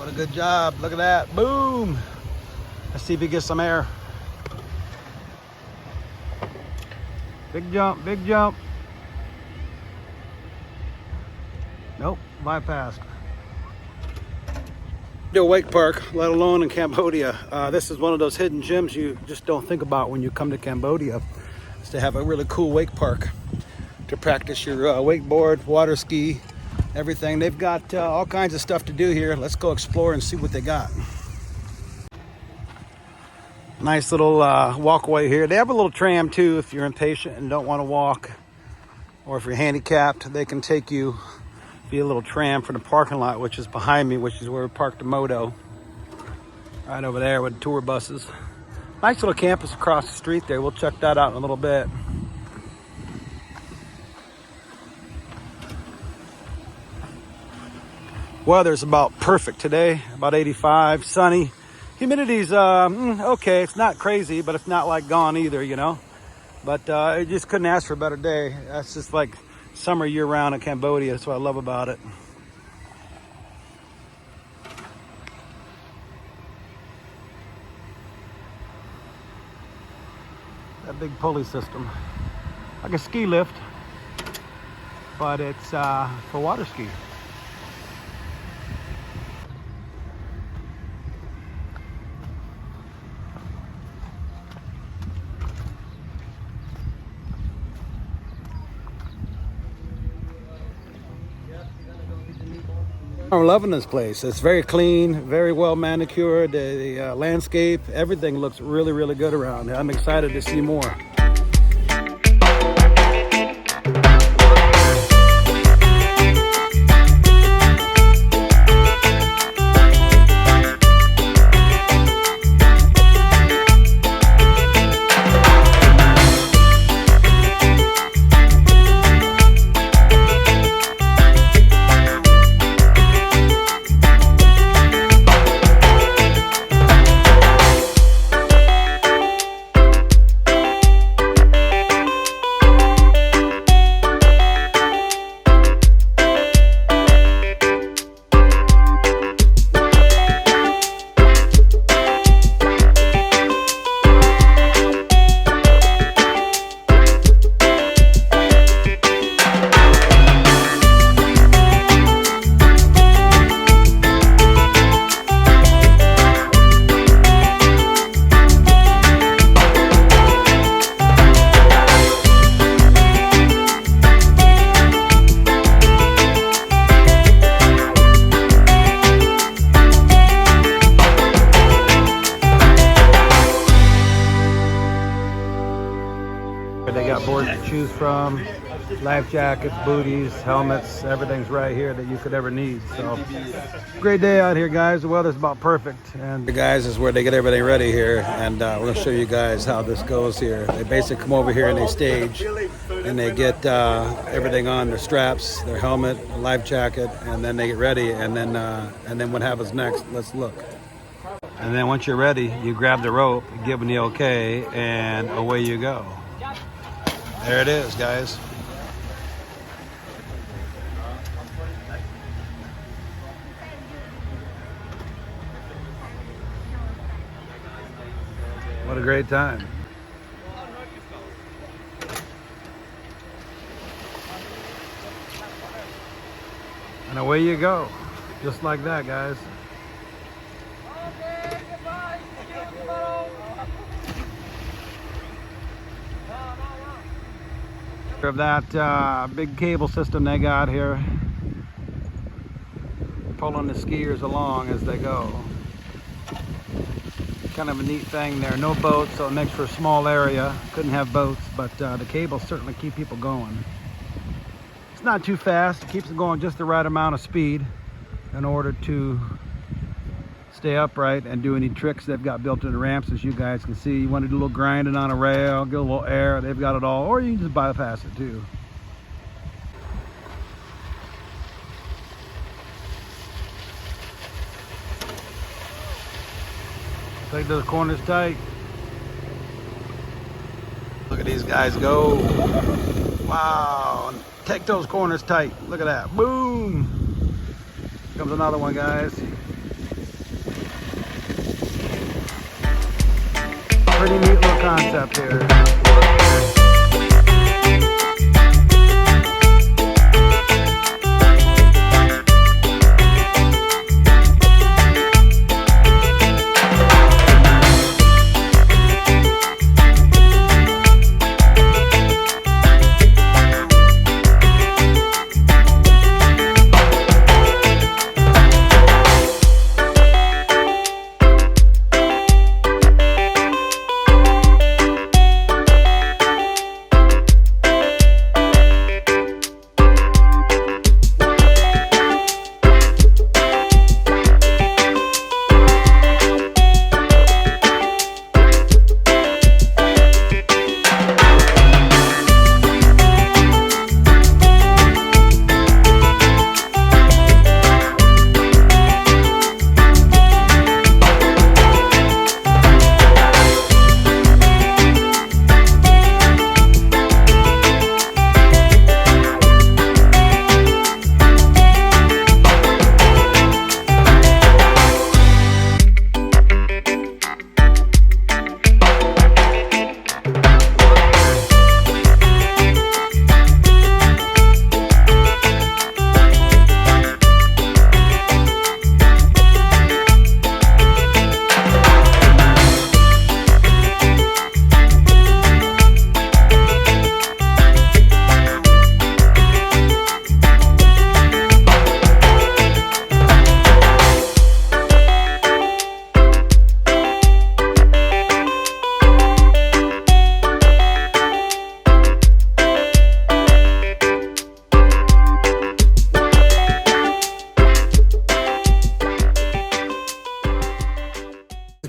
Doing a good job. Look at that. Boom. Let's see if he gets some air. Big jump, big jump. Nope, bypassed. Wake Park, let alone in Cambodia. This is one of those hidden gems you just don't think about when you come to Cambodia. Is to have a really cool wake park to practice your wakeboard, water ski, everything. They've got all kinds of stuff to do here. Let's go explore and see what they got. Nice little walkway here. They have a little tram too if you're impatient and don't want to walk, or if you're handicapped, they can take you via a little tram from the parking lot, which is behind me, which is where we parked the moto. Right over there with tour buses. Nice little campus across the street there. We'll check that out in a little bit. Weather's about perfect today, about 85, sunny. Humidity's okay, it's not crazy, but it's not like gone either, you know. But I just couldn't ask for a better day. That's just like summer year round in Cambodia. That's what I love about it. That big pulley system, like a ski lift, but it's for water ski. I'm loving this place. It's very clean, very well manicured. The landscape, everything looks really, really good around here. I'm excited to see more. They got boards to choose from, life jackets, booties, helmets, everything's right here that you could ever need. So, great day out here, guys. The weather's about perfect. And the guys is where they get everything ready here, and we're gonna show you guys how this goes here. They basically come over here and they stage, and they get everything on, their straps, their helmet, life jacket, and then they get ready. And then what happens next? Let's look. And then once you're ready, you grab the rope, give them the okay, and away you go. There it is, guys. What a great time. And away you go. Just like that, guys. Of that big cable system they got here, pulling the skiers along as they go. Kind of a neat thing there. No boats, so it makes for a small area. Couldn't have boats, but the cables certainly keep people going. It's not too fast. It keeps it going just the right amount of speed in order to stay upright and do any tricks they've got built in the ramps. As you guys can see, you want to do a little grinding on a rail, get a little air, they've got it all, or you can just bypass it too. Take those corners tight. Look at these guys go. Wow, take those corners tight. Look at that, boom. Here comes another one, guys. Pretty neat little concept here.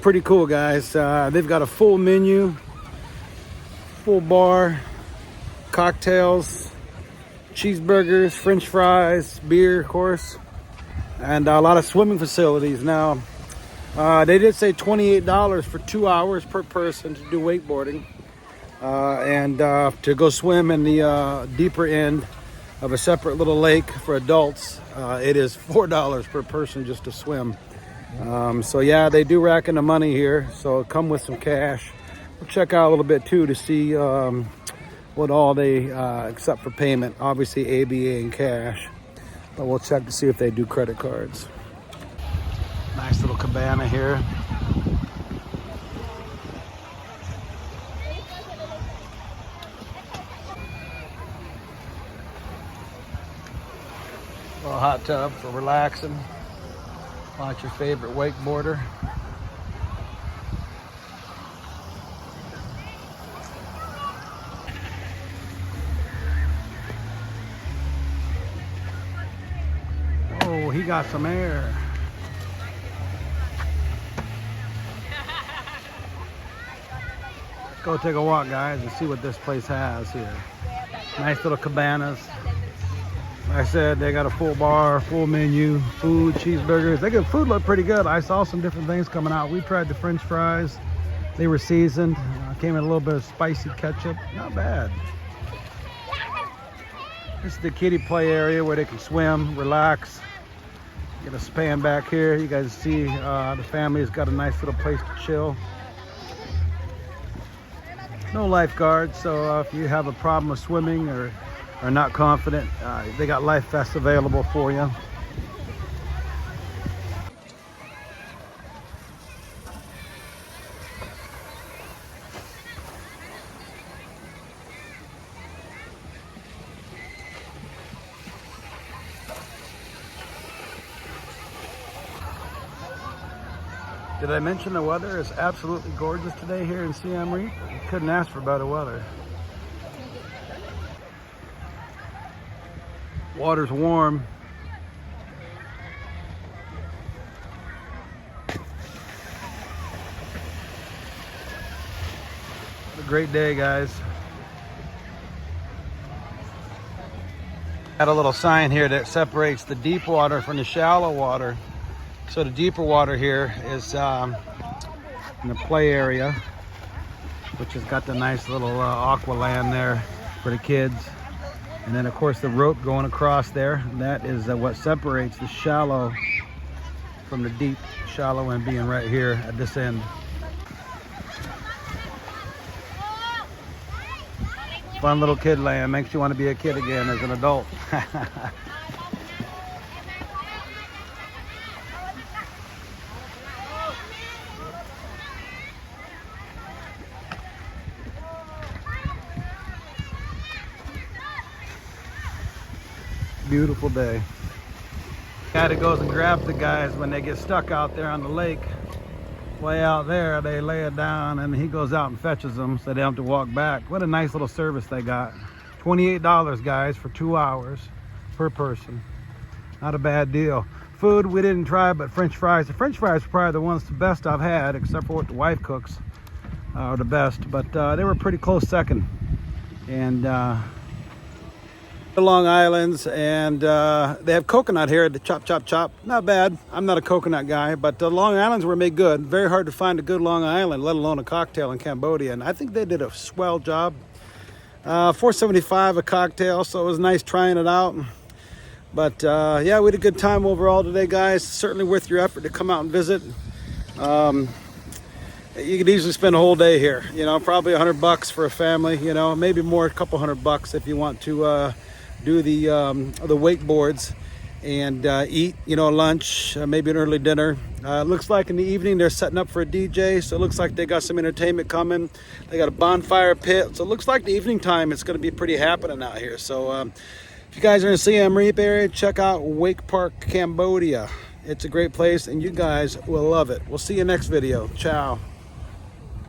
Pretty cool, guys. They've got a full menu, full bar, cocktails, cheeseburgers, french fries, beer, of course, and a lot of swimming facilities. Now, they did say $28 for 2 hours per person to do wakeboarding, and to go swim in the deeper end of a separate little lake for adults, it is $4 per person just to swim. So yeah, they do rack in the money here, so come with some cash. We'll check out a little bit too to see what all they accept for payment. Obviously ABA and cash, but we'll check to see if they do credit cards. Nice little cabana here. Little hot tub for relaxing. Watch your favorite wakeboarder. Oh, he got some air. Let's go take a walk, guys, and see what this place has here. Nice little cabanas. Like I said, they got a full bar, full menu, food, cheeseburgers. They got food look pretty good. I saw some different things coming out. We tried the french fries. They were seasoned. Came in a little bit of spicy ketchup. Not bad. This is the kiddie play area where they can swim, relax. Get a span back here. You guys see the family's got a nice little place to chill. No lifeguards, so if you have a problem with swimming or are not confident, they got life vests available for you. Did I mention the weather is absolutely gorgeous today here in Siem Reap? You couldn't ask for better weather. Water's warm. What a great day, guys. Got a little sign here that separates the deep water from the shallow water. So the deeper water here is in the play area, which has got the nice little aqua land there for the kids. And then of course the rope going across there, that is what separates the shallow from the deep. Shallow end being right here at this end. Fun little kid land. Makes you want to be a kid again as an adult. Beautiful day. Guy that goes and grabs the guys when they get stuck out there on the lake. Way out there, they lay it down and he goes out and fetches them so they don't have to walk back. What a nice little service they got. $28 guys for 2 hours per person. Not a bad deal. Food we didn't try, but French fries. The French fries are probably the best I've had, except for what the wife cooks are the best. But they were pretty close second. And the Long Islands, and they have coconut here at the Chop Chop Chop. Not bad. I'm not a coconut guy, but the Long Islands were made good. Very hard to find a good Long Island, let alone a cocktail in Cambodia, and I think they did a swell job. $4.75 a cocktail, so it was nice trying it out. But yeah, we had a good time overall today, guys. Certainly worth your effort to come out and visit. You could easily spend a whole day here, you know, probably $100 for a family, you know, maybe more, a couple $100 if you want to do the wakeboards and eat, you know, lunch, maybe an early dinner. Looks like in the evening they're setting up for a DJ, so it looks like they got some entertainment coming. They got a bonfire pit, so it looks like the evening time it's going to be pretty happening out here. So if you guys are in the Siem Reap area, check out Wake Park, Cambodia. It's a great place and you guys will love it. We'll see you next video. Ciao.